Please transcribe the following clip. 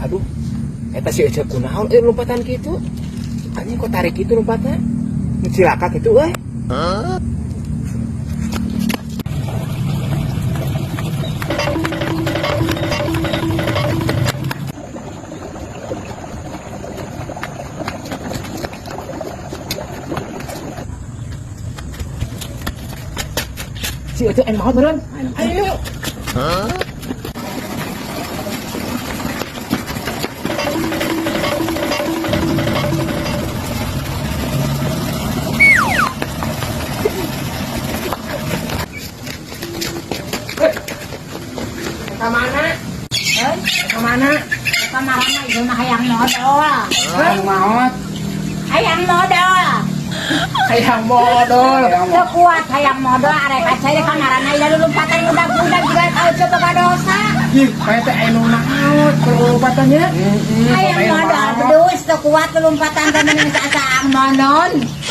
Aduh, eta si Ece kunaon lompatan gitu. Anjing kok tarik gitu lompatan. Cilaka gitu euy. Si Ece mau turun. Ayo. Kemana? Kemana? Kemana itu mah hayang modal. Hayang maot. Hayang modal. Hayang modal. Teu kuat hayang modal arek acai kan ngaranna ida lompatan budak-budak juga tau coba dosa. Ih, kayak teh anu naot lompatannya. Hayang modal terus teu kuat lompatan teh mending sasaang monon.